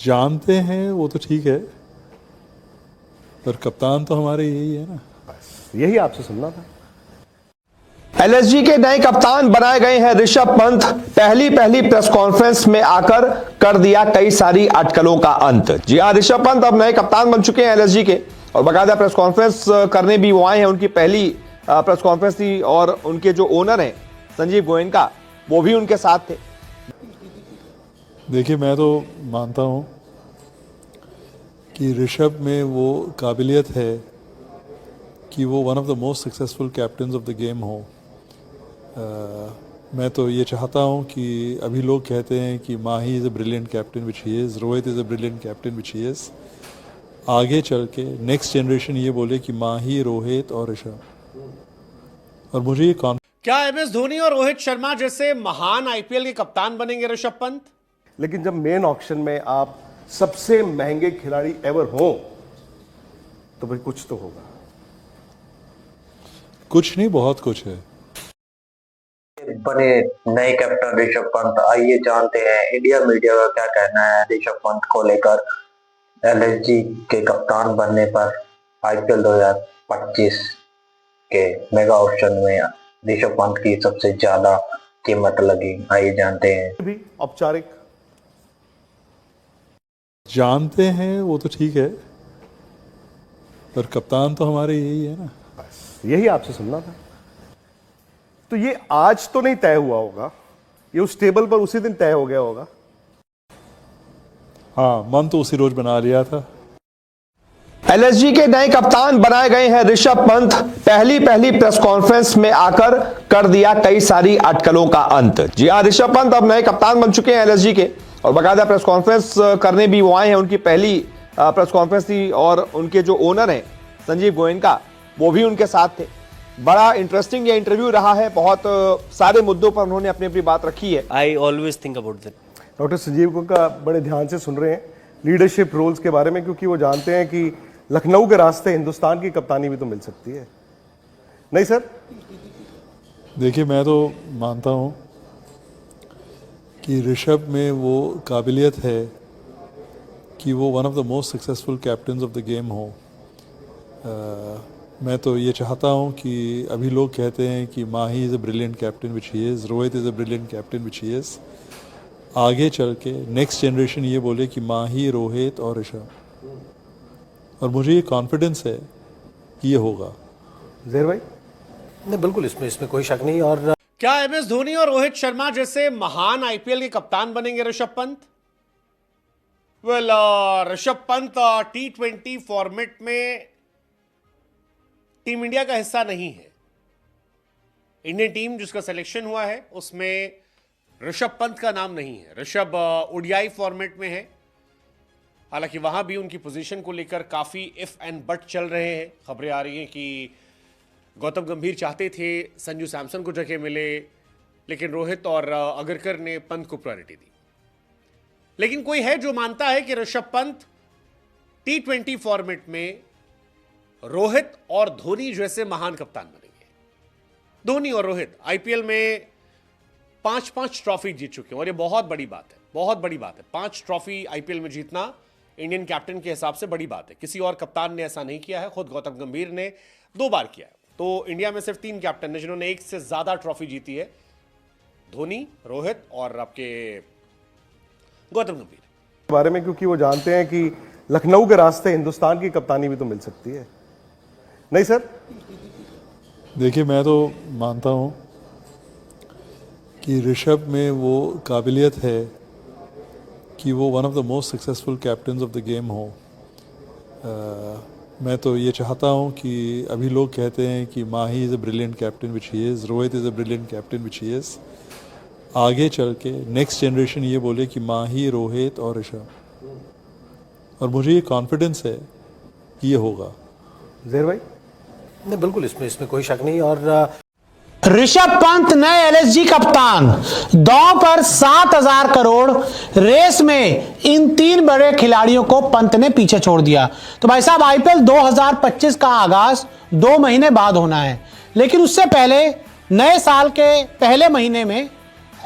जानते हैं वो तो ठीक है, पर कप्तान तो हमारे यही है ना। बस यही आपसे सुनना था। एलएसजी के नए कप्तान बनाए गए हैं ऋषभ पंत। पहली प्रेस कॉन्फ्रेंस में आकर कर दिया कई सारी अटकलों का अंत। जी हां, ऋषभ पंत अब नए कप्तान बन चुके हैं एलएसजी के, और बाकायदा प्रेस कॉन्फ्रेंस करने भी वो आए हैं। उनकी पहली प्रेस कॉन्फ्रेंस थी और उनके जो ओनर हैं संजीव गोयनका, वो भी उनके साथ थे। देखिए, मैं तो मानता हूं कि ऋषभ में वो काबिलियत है कि वो one of the most successful captains of the game हो। मैं तो ये चाहता हूं कि अभी लोग कहते हैं कि Mahi is a brilliant captain which he is, Rohit is a brilliant captain which he is. आगे चल के नेक्स्ट जनरेशन ये बोले कि माही, रोहित और ऋषभ। और मुझे ये क्या एमएस धोनी और रोहित शर्मा जैसे महान आईपीएल के कप्तान बनेंगे ऋषभ पंत? लेकिन जब मेन ऑक्शन में आप सबसे महंगे खिलाड़ी एवर हो तो भाई कुछ तो होगा। कुछ नहीं, बहुत कुछ है। बने नए कैप्टन ऋषभ पंत, आइए जानते हैं इंडिया मीडिया का क्या कहना है ऋषभ पंत को लेकर। एलएसजी के कप्तान बनने पर आईपीएल 2025 के मेगा ऑक्शन में ऋषभ पंत की सबसे ज्यादा कीमत लगी। आइए जानते हैं। भी औपचारिक जानते हैं वो तो ठीक है, पर कप्तान तो हमारे यही है ना। बस यही आपसे सुनना था। तो ये आज तो नहीं तय हुआ होगा, ये उस टेबल पर उसी दिन तय हो गया होगा। हाँ, मन तो उसी रोज बना लिया था। एलएसजी के नए कप्तान बनाए गए हैं ऋषभ पंत। पहली प्रेस कॉन्फ्रेंस में आकर कर दिया कई सारी अटकलों का अंत। जी हां, ऋषभ पंत अब नए कप्तान बन चुके हैं एलएसजी के, और बाकायदा प्रेस कॉन्फ्रेंस करने भी वो आए हैं। उनकी पहली प्रेस कॉन्फ्रेंस थी और उनके जो ओनर हैं संजीव गोयनका, वो भी उनके साथ थे। बड़ा इंटरेस्टिंग ये इंटरव्यू रहा है, बहुत सारे मुद्दों पर उन्होंने अपनी अपनी बात रखी है। I always think about that. Doctor Sanjeev को का बड़े ध्यान से सुन रहे हैं लीडरशिप रोल्स के बारे में, क्योंकि वो जानते हैं कि लखनऊ के रास्ते हिंदुस्तान की कप्तानी भी तो मिल सकती है। नहीं सर? देखिए, मैं तो मानता हूं कि ऋषभ में वो काबिलियत है कि वो one of the most successful captains of the game हो। मैं तो ये चाहता हूं कि अभी लोग कहते हैं कि Mahi is a brilliant captain which he is, Rohit is a brilliant captain which he is. आगे चल के नेक्स्ट जनरेशन ये बोले कि माही, रोहित और ऋषभ। और मुझे ये कॉन्फिडेंस है कि ये होगा। ज़ेर भाई? नहीं, बिल्कुल, इसमें कोई शक नहीं। और क्या एमएस धोनी और रोहित शर्मा जैसे महान आईपीएल के कप्तान बनेंगे Rishabh Pant? Well, Rishabh Pant T20 format में टीम इंडिया का हिस्सा नहीं है। इंडियन टीम जिसका सिलेक्शन हुआ है उसमें ऋषभ पंत का नाम नहीं है। ऋषभ ओडीआई फॉर्मेट में है। हालांकि वहां भी उनकी पोजीशन को लेकर काफी इफ एंड बट चल रहे हैं। खबरें आ रही हैं कि गौतम गंभीर चाहते थे संजू सैमसन को जगह मिले, लेकिन रोहित और अगरकर ने पंत को प्रायोरिटी दी। लेकिन कोई है जो मानता है कि ऋषभ पंत T20 फॉर्मेट में रोहित और धोनी जैसे महान कप्तान बनेंगे। धोनी और रोहित आईपीएल में 5-5 ट्रॉफी जीत चुके हैं, और ये बहुत बड़ी बात है, बहुत बड़ी बात है। 5 ट्रॉफी आईपीएल में जीतना इंडियन कैप्टन के हिसाब से बड़ी बात है। किसी और कप्तान ने ऐसा नहीं किया है। खुद गौतम गंभीर ने 2 बार किया है। तो इंडिया में सिर्फ 3 कैप्टन हैं जिन्होंने एक से ज्यादा ट्रॉफी जीती है, धोनी, रोहित और आपके गौतम गंभीर बारे में, क्योंकि वो जानते हैं कि लखनऊ के रास्ते हिंदुस्तान की कप्तानी भी तो मिल सकती है। नहीं सर? देखिए, मैं तो मानता हूं कि ऋषभ में वो काबिलियत है कि वो one of the most successful captains of the game हो। मैं तो ये चाहता हूं कि अभी लोग कहते हैं कि Mahi is a brilliant captain which he is, Rohit is a brilliant captain which he is. आगे चल के नेक्स्ट जनरेशन ये बोले कि माही, रोहित और ऋषभ। और मुझे ये कॉन्फिडेंस है कि ये होगा। ज़ेर भाई? नहीं, बिल्कुल, इसमें कोई शक नहीं। और ऋषभ पंत नए एलएसजी कप्तान। दांव पर 7,000 करोड़। रेस में इन 3 बड़े खिलाड़ियों को पंत ने पीछे छोड़ दिया। तो भाई साहब, आईपीएल 2025 का आगाज 2 महीने बाद होना है, लेकिन उससे पहले नए साल के पहले महीने में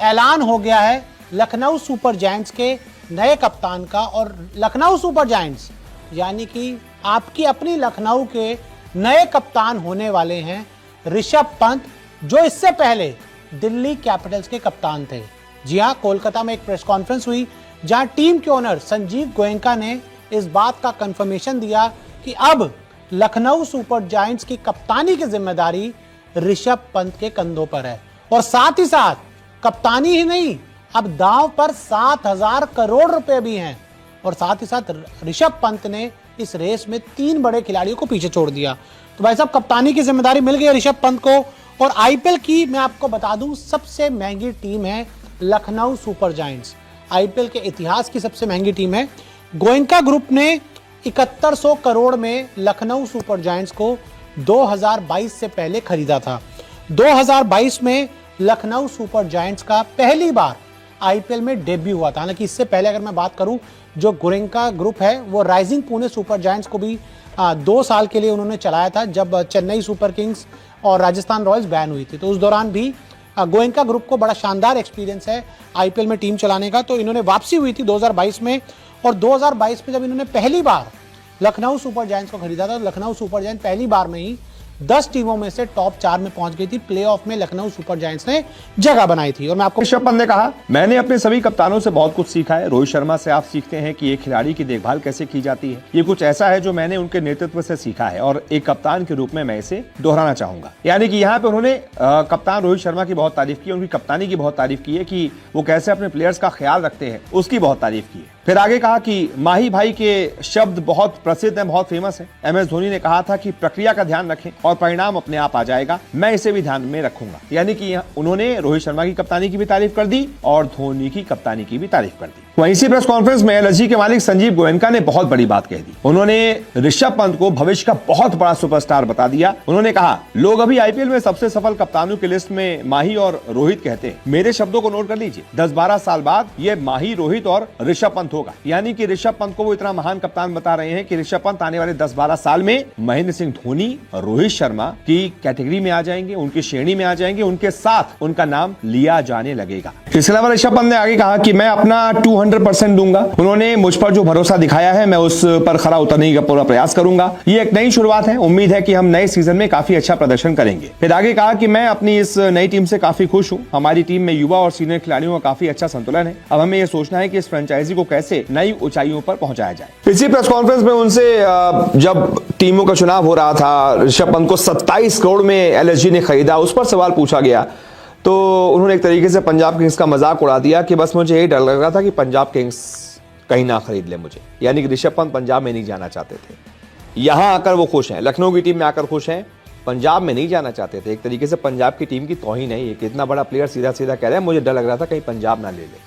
ऐलान हो गया है लखनऊ सुपर जायंट्स के नए कप्तान का। और लखनऊ सुपर जायंट्स यानी कि आपकी अपनी लखनऊ के नए कप्तान होने वाले हैं ऋषभ पंत, जो इससे पहले दिल्ली कैपिटल्स के कप्तान थे। जी हां, कोलकाता में एक प्रेस कॉन्फ्रेंस हुई जहां टीम के ओनर संजीव गोयनका ने इस बात का कंफर्मेशन दिया कि अब लखनऊ सुपर जायंट्स की कप्तानी की जिम्मेदारी ऋषभ पंत के कंधों पर है। और साथ ही साथ कप्तानी ही नहीं, अब दांव पर 7,000 करोड़ रुपए भी हैं। और साथ ही साथ ऋषभ पंत ने इस रेस में 3 बड़े खिलाड़ियों को पीछे छोड़ दिया। तो भाई साहब, कप्तानी की जिम्मेदारी मिल गई ऋषभ पंत को। और आईपीएल की मैं आपको बता दूं सबसे महंगी टीम है लखनऊ सुपर जायंट्स। आईपीएल के इतिहास की सबसे महंगी टीम है। गोयनका ग्रुप ने 7100 करोड़ में लखनऊ सुपर जायंट्स को 2022 से पहले खरीदा था। 2022 में लखनऊ सुपर जायंट्स का पहली बार आईपीएल में डेब्यू हुआ था। हालांकि इससे पहले अगर मैं बात करूं, जो गोयनका ग्रुप है वो राइजिंग पुणे सुपर जायंट्स को भी 2 साल के लिए उन्होंने चलाया था, जब चेन्नई सुपर किंग्स और राजस्थान रॉयल्स बैन हुई थी। तो उस दौरान भी गोयनका ग्रुप को बड़ा शानदार एक्सपीरियंस है आईपीएल में टीम चलाने का। तो इन्होंने वापसी हुई थी 2022 में, और 2022 में जब इन्होंने पहली बार लखनऊ सुपर जायंट्स को खरीदा था, तो लखनऊ सुपर जायंट्स पहली बार में ही 10 टीमों में से टॉप 4 में पहुंच गई थी। प्लेऑफ में लखनऊ सुपर जायंट्स ने जगह बनाई थी। और मैं आपको ऋषभ पंत ने कहा, मैंने अपने सभी कप्तानों से बहुत कुछ सीखा है। रोहित शर्मा से आप सीखते हैं कि एक खिलाड़ी की देखभाल कैसे की जाती है। ये कुछ ऐसा है जो मैंने उनके नेतृत्व से सीखा है और एक कप्तान के रूप में मैं इसे दोहराना चाहूंगा। यानी कि यहाँ पे उन्होंने कप्तान रोहित शर्मा की बहुत तारीफ की, उनकी कप्तानी की बहुत तारीफ की है कि वो कैसे अपने प्लेयर्स का ख्याल रखते हैं, उसकी बहुत तारीफ की है। फिर आगे कहा कि माही भाई के शब्द बहुत प्रसिद्ध हैं, बहुत फेमस हैं। एमएस धोनी ने कहा था कि प्रक्रिया का ध्यान रखें और परिणाम अपने आप आ जाएगा, मैं इसे भी ध्यान में रखूंगा। यानी कि उन्होंने रोहित शर्मा की कप्तानी की भी तारीफ कर दी और धोनी की कप्तानी की भी तारीफ कर दी। वहीं इसी प्रेस कॉन्फ्रेंस में एलएसजी के मालिक संजीव गोयनका ने बहुत बड़ी बात कह दी। उन्होंने ऋषभ पंत को भविष्य का बहुत बड़ा सुपरस्टार बता दिया। उन्होंने कहा, लोग अभी आईपीएल में सबसे सफल कप्तानों की लिस्ट में माही और रोहित कहते हैं। मेरे शब्दों को नोट कर लीजिए, 10-12 साल बाद ये माही, रोहित और ऋषभ पंत होगा। यानी कि ऋषभ पंत को वो इतना महान कप्तान बता रहे हैं कि ऋषभ पंत आने वाले 10-12 साल में महेंद्र सिंह धोनी, रोहित शर्मा की कैटेगरी में आ जाएंगे, उनकी श्रेणी में आ जाएंगे, उनके साथ उनका नाम लिया जाने लगेगा। इसके अलावा ऋषभ पंत ने आगे कहा कि मैं अपना 200% दूंगा। उन्होंने मुझ पर जो भरोसा दिखाया है, मैं उस पर खरा उतरने का पूरा प्रयास करूंगा। ये एक नई शुरुआत है, उम्मीद है कि हम नए सीजन में काफी अच्छा प्रदर्शन करेंगे। फिर आगे कहा कि मैं अपनी इस नई टीम से काफी खुश हूं। हमारी टीम में युवा और सीनियर खिलाड़ियों का काफी अच्छा संतुलन है। अब हमें यह सोचना है कि इस फ्रेंचाइजी को कैसे नई ऊंचाइयों पर पहुंचाया जाए। इसी प्रेस कॉन्फ्रेंस में उनसे जब टीमों का चुनाव हो रहा था, ऋषभ पंत को 27 करोड़ में एलएसजी ने खरीदा, उस पर सवाल पूछा गया तो उन्होंने एक तरीके से पंजाब किंग्स का मजाक उड़ा दिया कि बस मुझे यही डर लग रहा था कि पंजाब किंग्स कहीं ना खरीद ले मुझे। यानी कि ऋषभ पंत पंजाब में नहीं जाना चाहते थे। यहां आकर वो खुश हैं, लखनऊ की टीम में आकर खुश हैं, पंजाब में नहीं जाना चाहते थे। एक तरीके से पंजाब की टीम की तौहीन है। एक इतना बड़ा प्लेयर सीधा सीधा कह रहे हैं मुझे डर लग रहा था कहीं पंजाब ना ले ले।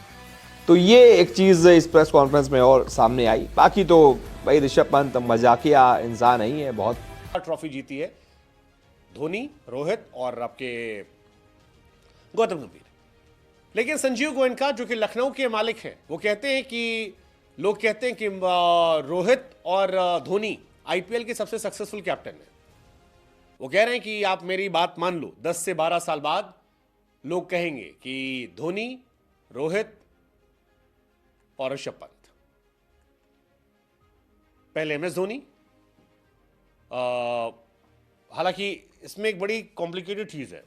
तो ये एक चीज इस प्रेस कॉन्फ्रेंस में और सामने आई। बाकी तो भाई ऋषभ पंत मजाकिया इंसान नहीं है। बहुत ट्रॉफी जीती है धोनी, रोहित और आपके गौतम गंभीर। लेकिन संजीव गोयनका जो कि लखनऊ के मालिक हैं, वो कहते हैं कि लोग कहते हैं कि रोहित और धोनी आईपीएल के सबसे सक्सेसफुल कैप्टन हैं। वो कह रहे हैं कि आप मेरी बात मान लो, 10 से 12 साल बाद लोग कहेंगे कि धोनी, रोहित और ऋषभ पंत। पहले एमएस धोनी। हालांकि इसमें एक बड़ी कॉम्प्लिकेटेड चीज है।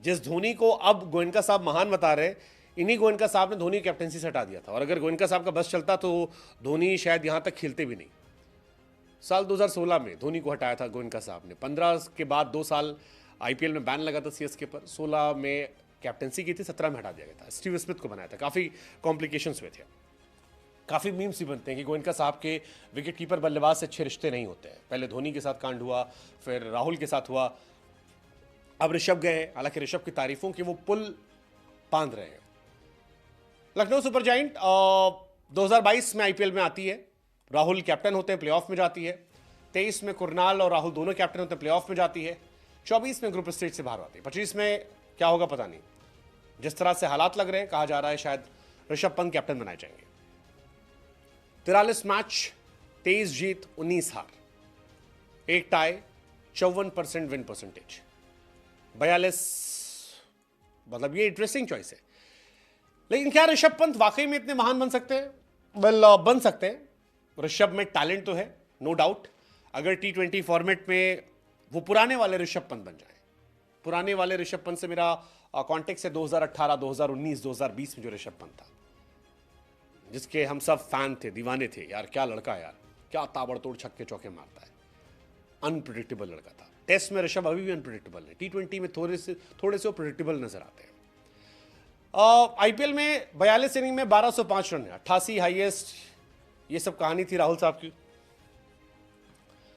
जिस धोनी को अब गोयनका साहब महान बता रहे, इन्हीं गोयनका साहब ने धोनी कैप्टनसी से हटा दिया था। और अगर गोयनका साहब का बस चलता तो धोनी शायद यहां तक खेलते भी नहीं। साल 2016 में धोनी को हटाया था गोयनका साहब ने। 15 के बाद 2 साल आईपीएल में बैन लगा था सीएसके पर। 16 में कैप्टनसी की थी, 17 में हटा दिया गया था। स्टीव स्मिथ को बनाया था। काफी कॉम्प्लिकेशंस हुए थे। काफी मीम्स भी बनते हैं कि गोयनका साहब के विकेट कीपर बल्लेबाज से अच्छे रिश्ते नहीं होते हैं। पहले धोनी के साथ कांड हुआ, फिर राहुल के साथ हुआ, अब ऋषभ गए हैं। हालांकि ऋषभ की तारीफों के वो पुल बांध रहे हैं। लखनऊ सुपर जायंट 2022 में आईपीएल में आती है। राहुल कैप्टन होते हैं, प्लेऑफ में जाती है। 23 में कुरनाल और राहुल दोनों कैप्टन होते हैं, प्लेऑफ में जाती है। 24 में ग्रुप स्टेज से बाहर आती है। 25 में क्या होगा पता नहीं। जिस तरह से हालात लग रहे हैं, कहा जा रहा है शायद ऋषभ पंत कैप्टन बनाए जाएंगे। 43 मैच, 23 जीत, 19 हार, 1 टाई, 54% विन परसेंटेज, 42। मतलब ये इंटरेस्टिंग चॉइस है। लेकिन क्या ऋषभ पंत वाकई में इतने महान बन सकते हैं? बन सकते हैं। ऋषभ में टैलेंट तो है, नो डाउट। अगर T20 फॉर्मेट में वो पुराने वाले ऋषभ पंत बन जाए, पुराने वाले ऋषभ पंत से मेरा कॉन्टेक्स्ट है 2018, 2019, 2020 में जो ऋषभ पंत था, जिसके हम सब फैन थे, दीवाने थे। यार क्या लड़का है यार, क्या ताबड़तोड़ छक्के चौके मारता है, अनप्रिडिक्टेबल लड़का था। टेस्ट में ऋषभ अभी भी अनप्रिडिक्टेबल है, T20 में थोड़े से वो प्रिडिक्टेबल नजर आते हैं। आईपीएल में 42 इनिंग में 1205 रन है, 88 हाईएस्ट। ये सब कहानी थी राहुल साहब की।